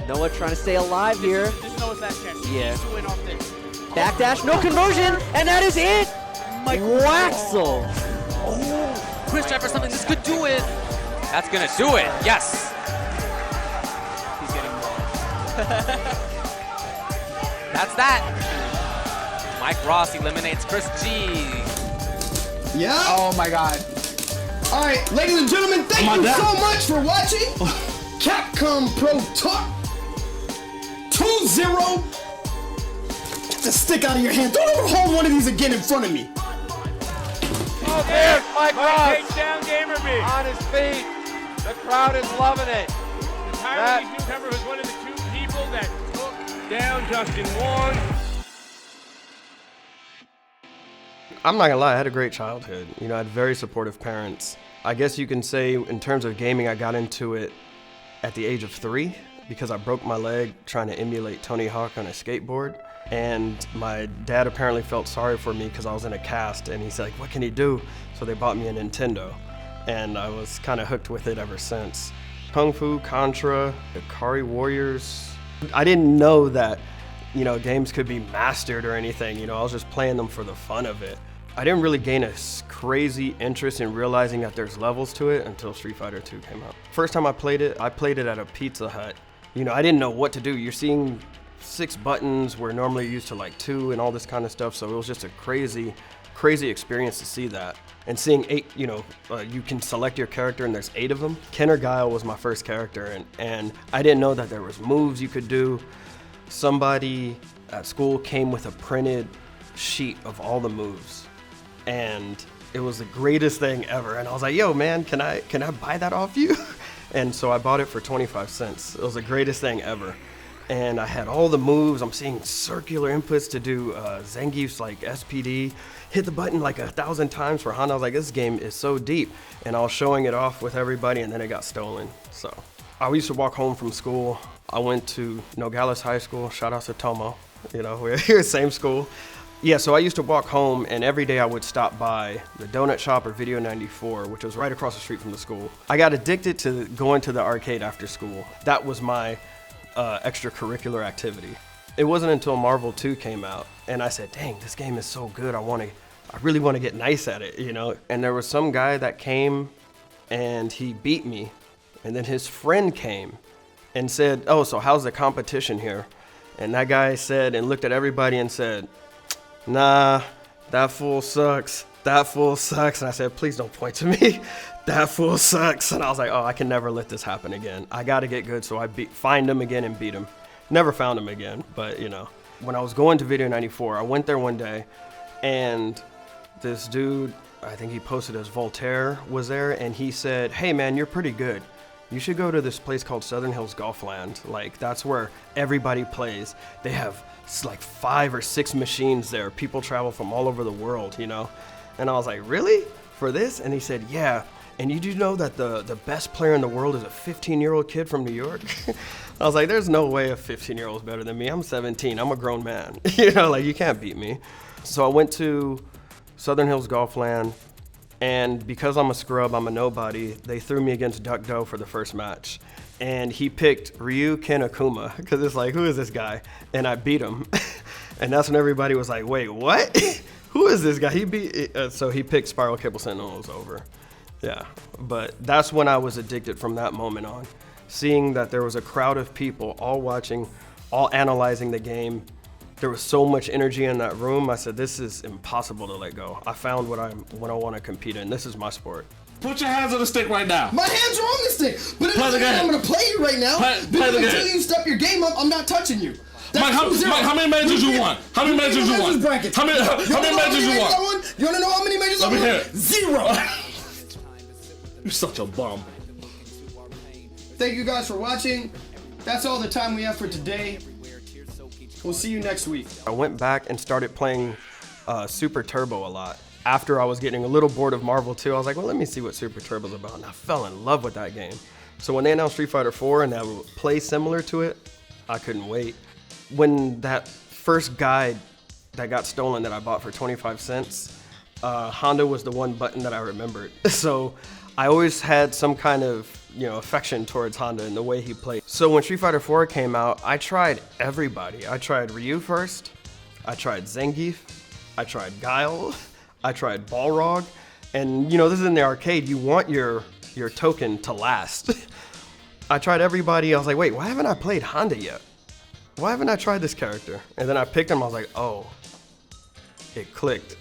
Noah trying to stay alive here. This is Noah's last chance. Yeah. He needs to win off this. Backdash, no conversion, and that is it! Waxel! Oh, Chris tried for something. This could do it. That's gonna do it. Yes. He's getting more. That's that. Mike Ross eliminates Chris G. Yeah. Oh my God. All right, ladies and gentlemen, thank you so much for watching Capcom Pro Talk 2-0. Get the stick out of your hand. Don't ever hold one of these again in front of me. Oh, there's Mike Ross takes down Gamer B. on his feet. The crowd is loving it. The Taiwanese newcomer was one of the 2 people that took down Justin Wong. I'm not gonna lie, I had a great childhood. You know, I had very supportive parents. I guess you can say in terms of gaming, I got into it at the age of 3 because I broke my leg trying to emulate Tony Hawk on a skateboard. And my dad apparently felt sorry for me because I was in a cast, and he's like, what can he do? So they bought me a Nintendo, and I was kind of hooked with it ever since. Kung Fu, Contra, Ikari Warriors. I didn't know that, you know, games could be mastered or anything. You know, I was just playing them for the fun of it. I didn't really gain a crazy interest in realizing that there's levels to it until Street Fighter 2 came out. First time I played it at a Pizza Hut. You know, I didn't know what to do. You're seeing 6 buttons where normally you're used to like 2 and all this kind of stuff. So it was just a crazy experience to see that. And seeing 8, you know, you can select your character and there's 8 of them. Kenner Guile was my first character, and I didn't know that there was moves you could do. Somebody at school came with a printed sheet of all the moves, and it was the greatest thing ever. And I was like, yo man, can I buy that off you? And so I bought it for 25 cents. It was the greatest thing ever. And I had all the moves. I'm seeing circular inputs to do Zangief's like SPD. Hit the button like 1,000 times for Honda. I was like, this game is so deep. And I was showing it off with everybody, and then it got stolen. So I used to walk home from school. I went to Nogales High School. Shout out to Tomo. You know, we're here, same school. Yeah, so I used to walk home, and every day I would stop by the donut shop or Video 94, which was right across the street from the school. I got addicted to going to the arcade after school. That was my extracurricular activity. It wasn't until Marvel 2 came out, and I said, dang, this game is so good, I really want to get nice at it, you know? And there was some guy that came, and he beat me, and then his friend came and said, oh, so how's the competition here? And that guy said, and looked at everybody and said, nah, that fool sucks. That fool sucks. And I said, please don't point to me. That fool sucks. And I was like, oh, I can never let this happen again. I got to get good. So I find him again and beat him. Never found him again. But, you know, when I was going to Video 94, I went there one day, and this dude, I think he posted as Voltaire, was there. And he said, hey, man, you're pretty good. You should go to this place called Southern Hills Golfland. Like, that's where everybody plays. They have like 5 or 6 machines there. People travel from all over the world, you know? And I was like, really? For this? And he said, yeah. And you do know that the best player in the world is a 15-year-old kid from New York? I was like, there's no way a 15-year-old is better than me. I'm 17. I'm a grown man. You know, like, you can't beat me. So I went to Southern Hills Golfland, and because I'm a scrub, I'm a nobody, they threw me against Duck Doe for the first match. And he picked Ryu Ken Akuma, because it's like, who is this guy? And I beat him. And that's when everybody was like, wait, what? Who is this guy? He beat, so he picked Spiral Cable Sentinel, it was over. Yeah, but that's when I was addicted from that moment on. Seeing that there was a crowd of people all watching, all analyzing the game. There was so much energy in that room. I said, this is impossible to let go. I found what I want to compete in. This is my sport. Put your hands on the stick right now. My hands are on the stick, but it doesn't mean I'm going to play you right now. Because until you step your game up, I'm not touching you. Mike, how many majors you won? How many majors you won? How many majors you won? You want to know how many majors I won? 0. You're such a bum. Thank you guys for watching. That's all the time we have for today. We'll see you next week. I went back and started playing Super Turbo a lot. After I was getting a little bored of Marvel 2, I was like, well, let me see what Super Turbo's about. And I fell in love with that game. So when they announced Street Fighter 4 and that would play similar to it, I couldn't wait. When that first guide that got stolen that I bought for 25 cents, Honda was the one button that I remembered. So I always had some kind of affection towards Honda and the way he played. So when Street Fighter 4 came out, I tried everybody. I tried Ryu first, I tried Zangief, I tried Guile, I tried Balrog, and this is in the arcade, you want your token to last. I tried everybody, I was like, wait, why haven't I played Honda yet? Why haven't I tried this character? And then I picked him, I was like, oh, it clicked.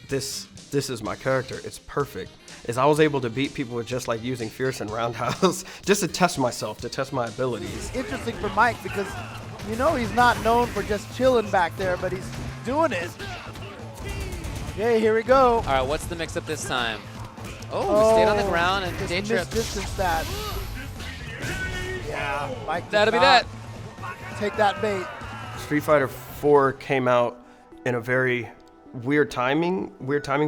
This is my character, it's perfect. Is I was able to beat people with just like using Fierce and Roundhouse, just to test myself, to test my abilities. It's interesting for Mike because he's not known for just chilling back there, but he's doing it. Okay, here we go. All right, what's the mix-up this time? Oh, stayed on the ground and just day trip. Distance that. Yeah, Mike. That'll be that. Take that bait. Street Fighter 4 came out in a very weird timing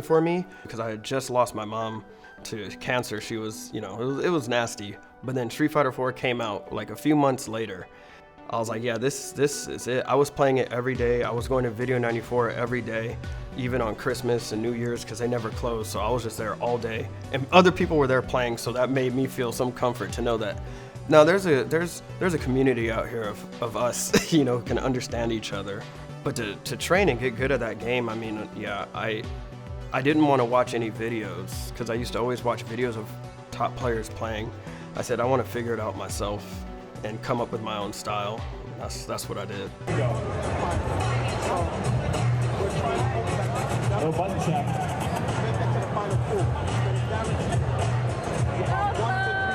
for me because I had just lost my mom to cancer. She was, it was nasty. But then Street Fighter 4 came out like a few months later. I was like, yeah, this is it. I was playing it every day. I was going to Video 94 every day, even on Christmas and New Year's because they never closed. So I was just there all day. And other people were there playing, so that made me feel some comfort to know that no, there's a community out here of us, can understand each other. But to train and get good at that game, I mean, yeah, I didn't want to watch any videos because I used to always watch videos of top players playing. I said I want to figure it out myself and come up with my own style. That's what I did. No button check.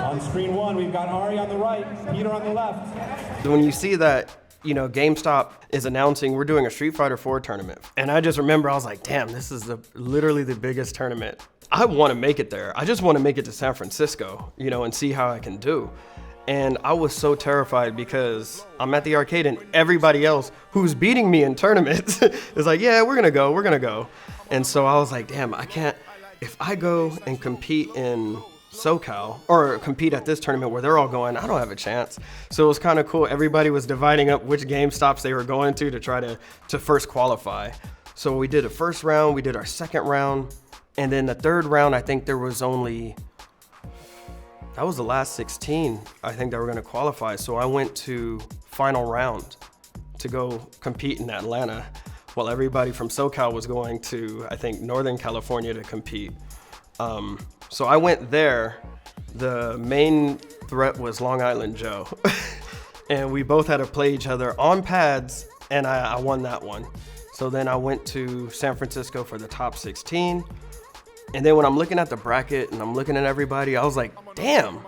On screen one, we've got Ari on the right, Peter on the left. When you see that, GameStop is announcing we're doing a Street Fighter 4 tournament. And I just remember, I was like, damn, this is literally the biggest tournament. I want to make it there. I just want to make it to San Francisco, and see how I can do. And I was so terrified because I'm at the arcade and everybody else who's beating me in tournaments is like, yeah, we're going to go. And so I was like, damn, I can't, if I go and compete in SoCal or compete at this tournament where they're all going, I don't have a chance. So it was kind of cool. Everybody was dividing up which GameStops they were going to try to first qualify. So we did a first round, we did our second round, and then the third round, I think there was only, that was the last 16, I think, that were going to qualify. So I went to final round to go compete in Atlanta while everybody from SoCal was going to, I think, Northern California to compete. So I went there. The main threat was Long Island Joe. And we both had to play each other on pads, and I won that one. So then I went to San Francisco for the top 16. And then when I'm looking at the bracket and I'm looking at everybody, I was like, damn,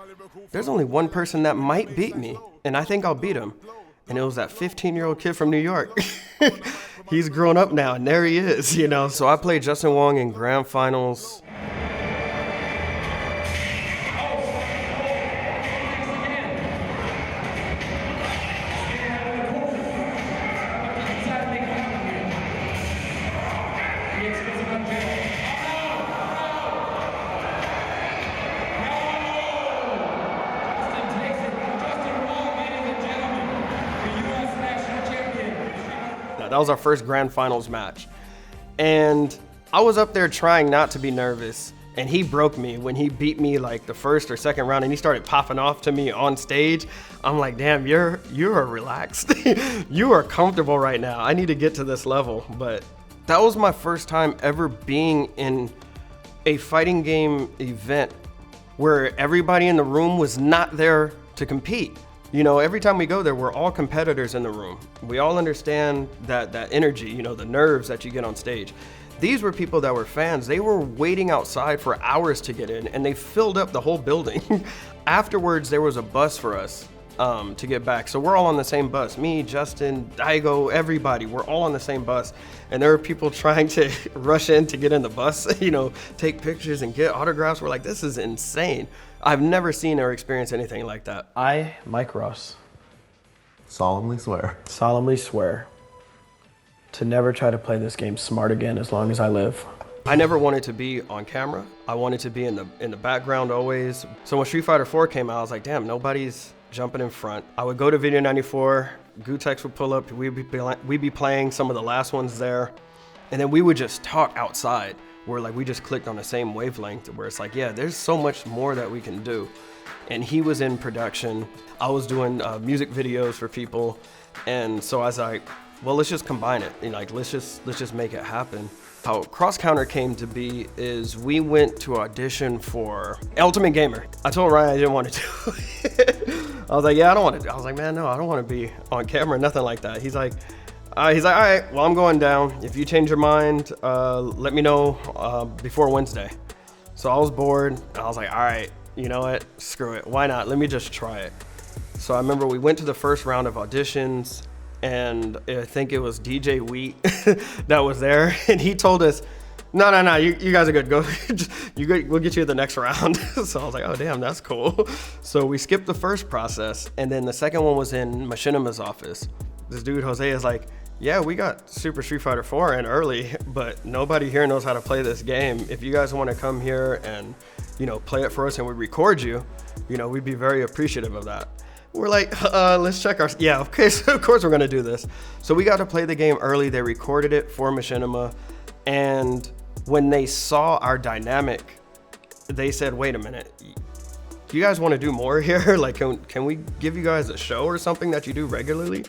there's only one person that might beat me, and I think I'll beat him. And it was that 15-year-old kid from New York. He's grown up now, and there he is, So I played Justin Wong in grand finals. That was our first grand finals match. And I was up there trying not to be nervous, and he broke me when he beat me like the first or second round, and he started popping off to me on stage. I'm like, damn, you are relaxed. You are comfortable right now. I need to get to this level. But that was my first time ever being in a fighting game event where everybody in the room was not there to compete. Every time we go there, we're all competitors in the room. We all understand that energy, the nerves that you get on stage. These were people that were fans. They were waiting outside for hours to get in, and they filled up the whole building. Afterwards, there was a bus for us to get back. So we're all on the same bus. Me, Justin, Daigo, everybody, we're all on the same bus. And there were people trying to rush in to get in the bus, take pictures and get autographs. We're like, this is insane. I've never seen or experienced anything like that. I, Mike Ross, solemnly swear to never try to play this game smart again as long as I live. I never wanted to be on camera. I wanted to be in the background always. So when Street Fighter 4 came out, I was like, damn, nobody's jumping in front. I would go to Video 94, Gutex would pull up, we'd be playing some of the last ones there, and then we would just talk outside. where like we just clicked on the same wavelength, where it's like, yeah, there's so much more that we can do. And he was in production. I was doing music videos for people. And so I was like, well, let's just combine it. And like, let's just make it happen. How Cross Counter came to be is we went to audition for Ultimate Gamer. I told Ryan I didn't want to do it. I was like, yeah, I don't want to. I was like, man, no, I don't want to be on camera, nothing like that. He's like, all right, well, I'm going down. If you change your mind, let me know before Wednesday. So I was bored. I was like, all right, you know what? Screw it. Why not? Let me just try it. So I remember we went to the first round of auditions, and I think it was DJ Wheat that was there. And he told us, no, you guys are good. Go, we'll get you at the next round. So I was like, oh, damn, that's cool. So we skipped the first process. And then the second one was in Machinima's office. This dude, Jose, is like, yeah, we got Super Street Fighter 4 in early, but nobody here knows how to play this game. If you guys want to come here and, you know, play it for us and we record you, you know, we'd be very appreciative of that. We're like, let's check our, yeah, okay, so of course we're gonna do this. So we got to play the game early. They recorded it for Machinima. And when they saw our dynamic, they said, wait a minute, do you guys want to do more here? Like, can we give you guys a show or something that you do regularly?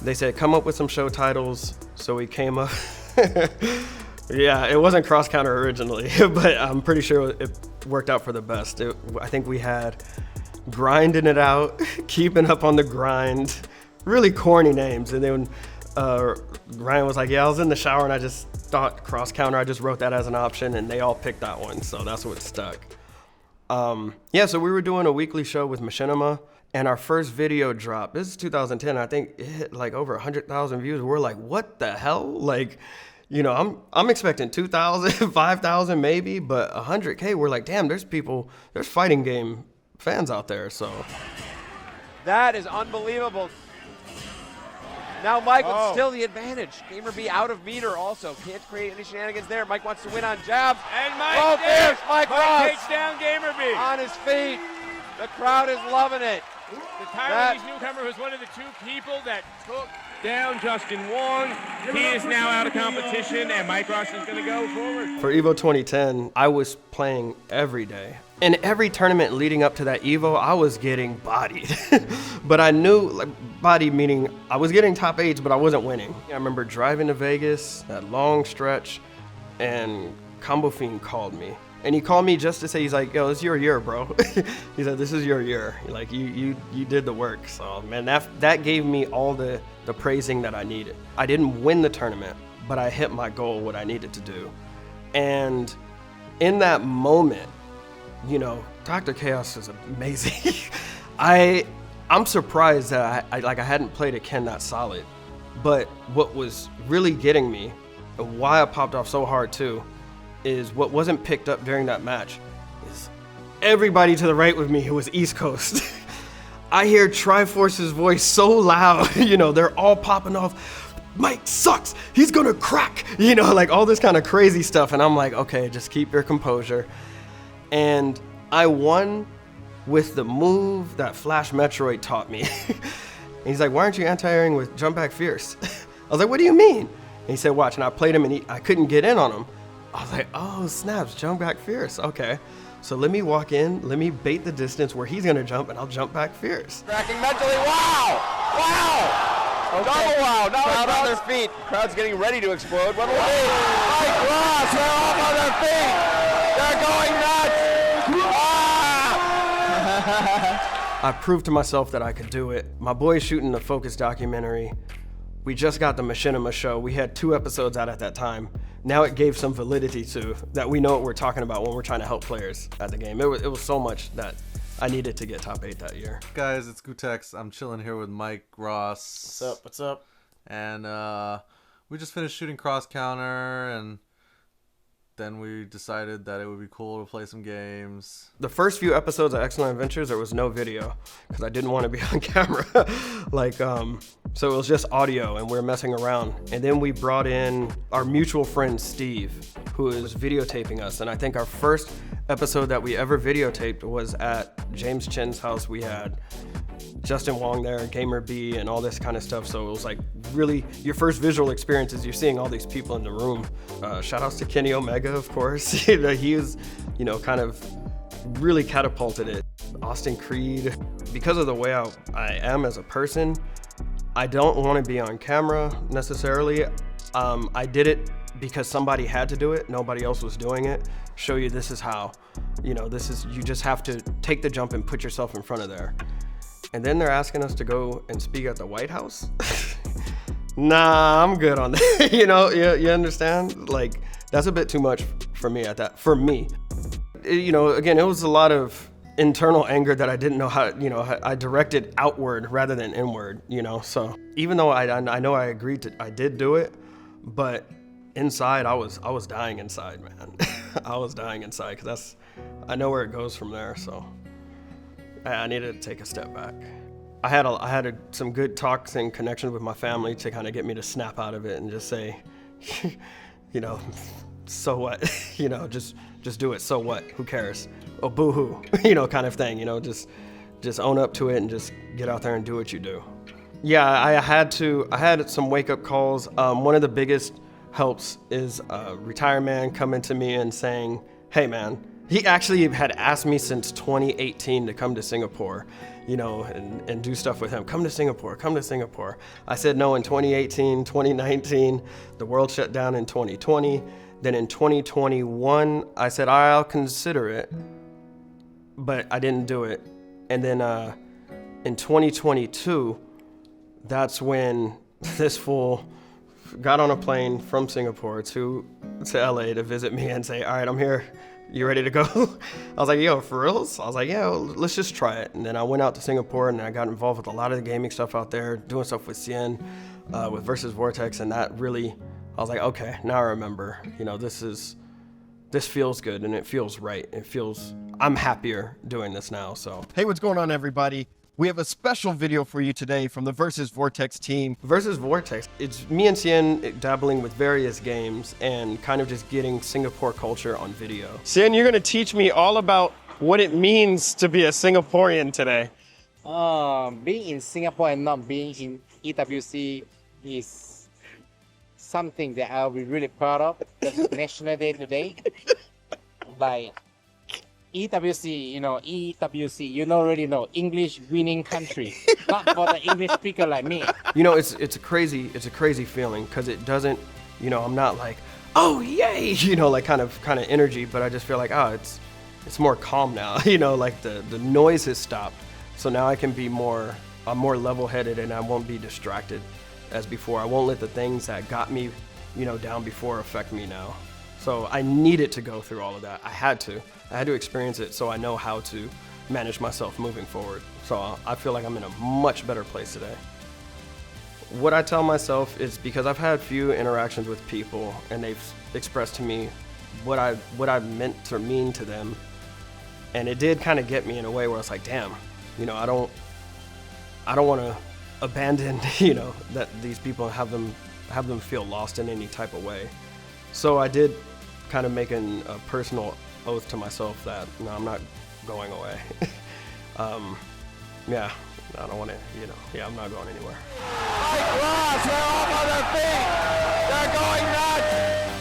They said, come up with some show titles. So we came up. Yeah, it wasn't Cross Counter originally, but I'm pretty sure it worked out for the best. I think we had Grinding It Out, Keeping Up on the Grind, really corny names. And then Ryan was like, yeah, I was in the shower and I just thought Cross Counter. I just wrote that as an option and they all picked that one. So that's what stuck. Yeah, so we were doing a weekly show with Machinima. And our first video dropped, this is 2010, I think it hit like over 100,000 views. We're like, what the hell? Like, you know, I'm expecting 2,000, 5,000 maybe, but 100K, we're like, damn, there's fighting game fans out there, so. That is unbelievable. Now Mike with still the advantage. Gamer B out of meter also. Can't create any shenanigans there. Mike wants to win on jabs. And Mike, there's Mike Ross. Takes down Gamer B. On his feet. The crowd is loving it. The Taiwanese newcomer was one of the two people that took down Justin Wong. He is now out of competition, and Mike Ross is going to go forward. For Evo 2010, I was playing every day. In every tournament leading up to that Evo, I was getting bodied. But I knew, like, body meaning I was getting top 8s, but I wasn't winning. I remember driving to Vegas, that long stretch, and Combo Fiend called me. And he called me just to say, he's like, yo, it's your year, bro. He said, this is your year. Like, you did the work. So, man, that gave me all the praising that I needed. I didn't win the tournament, but I hit my goal, what I needed to do. And in that moment, you know, Dr. Chaos is amazing. I'm surprised that I hadn't played a Ken that solid. But what was really getting me, and why I popped off so hard too, is what wasn't picked up during that match is everybody to the right with me who was East Coast. I hear Triforce's voice so loud, you know, they're all popping off. Mike sucks, he's gonna crack, you know, like all this kind of crazy stuff. And I'm like, okay, just keep your composure. And I won with the move that Flash Metroid taught me. And he's like, why aren't you anti-airing with Jump Back Fierce? I was like, what do you mean? And he said, watch, and I played him and I couldn't get in on him. I was like, oh, snaps, Jump Back Fierce, okay. So let me walk in, let me bait the distance where he's gonna jump and I'll jump back fierce. Cracking mentally, wow! Wow! Okay. Double wow, now crowd on their feet. Crowd's getting ready to explode. What will it be? Mike Ross, they're all on their feet! They're going nuts! Ah! I proved to myself that I could do it. My boy's shooting a Focus documentary. We just got the Machinima show. We had 2 episodes out at that time. Now it gave some validity to that we know what we're talking about when we're trying to help players at the game. It was so much that I needed to get top 8 that year. Guys, it's Gutex. I'm chilling here with Mike Ross. What's up? What's up? And we just finished shooting Cross Counter, and then we decided that it would be cool to play some games. The first few episodes of Excellent Adventures, there was no video because I didn't want to be on camera. So it was just audio and we were messing around. And then we brought in our mutual friend, Steve, who is videotaping us. And I think our first episode that we ever videotaped was at James Chen's house. We had Justin Wong there, Gamer B, and all this kind of stuff. So it was like really, your first visual experience is you're seeing all these people in the room. Shout outs to Kenny Omega, of course. He was, you know, kind of really catapulted it. Austin Creed. Because of the way I am as a person, I don't want to be on camera necessarily. I did it because somebody had to do it. Nobody else was doing it. Show you this is how. You know, you just have to take the jump and put yourself in front of there. And then they're asking us to go and speak at the White House. Nah, I'm good on that. You know, you understand? Like, that's a bit too much for me for me. You know, again, it was a lot of internal anger that I didn't know how, you know, I directed outward rather than inward, you know? So even though I know I did do it, but inside I was dying inside, man. I was dying inside, because I know where it goes from there. So I needed to take a step back. I had some good talks and connections with my family to kind of get me to snap out of it and just say, you know, so what? You know, just do it. So what? Who cares? Oh, boo-hoo, you know, kind of thing. You know, just own up to it and just get out there and do what you do. Yeah, I had some wake-up calls. One of the biggest helps is a retired man coming to me and saying, hey, man, he actually had asked me since 2018 to come to Singapore, you know, and do stuff with him. Come to Singapore, come to Singapore. I said no in 2018, 2019. The world shut down in 2020. Then in 2021, I said, I'll consider it, but I didn't do it. And then in 2022, that's when this fool got on a plane from Singapore to LA to visit me and say, all right, I'm here. You ready to go? I was like, yo, for reals? I was like, yeah, well, let's just try it. And then I went out to Singapore and I got involved with a lot of the gaming stuff out there, doing stuff with Cien, with Versus Vortex, and that really, I was like, okay, now I remember, you know, this feels good and it feels right. I'm happier doing this now, so. Hey, what's going on, everybody? We have a special video for you today from the Versus Vortex team. Versus Vortex, it's me and Cien dabbling with various games and kind of just getting Singapore culture on video. Cien, you're gonna teach me all about what it means to be a Singaporean today. Being in Singapore and not being in EWC is something that I'll be really proud of. It's National Day today. Like, EWC, you already know, English winning country. Not for the English speaker like me. You know, it's a crazy feeling, because it doesn't, you know, I'm not like, oh yay, you know, like kind of energy, but I just feel like, it's more calm now, you know, like the noise has stopped. So now I can be I'm more level-headed and I won't be distracted as before. I won't let the things that got me, you know, down before affect me now. So I needed to go through all of that. I had to experience it so I know how to manage myself moving forward. So I feel like I'm in a much better place today. What I tell myself is, because I've had a few interactions with people and they've expressed to me what I meant to mean to them. And it did kind of get me in a way where it's like, damn, you know, I don't want to abandon, you know, that these people, have them feel lost in any type of way. So I did kind of make a personal oath to myself that, no, I'm not going away. Yeah, I don't want to, you know, yeah, I'm not going anywhere. They're off on their feet. They're going nuts.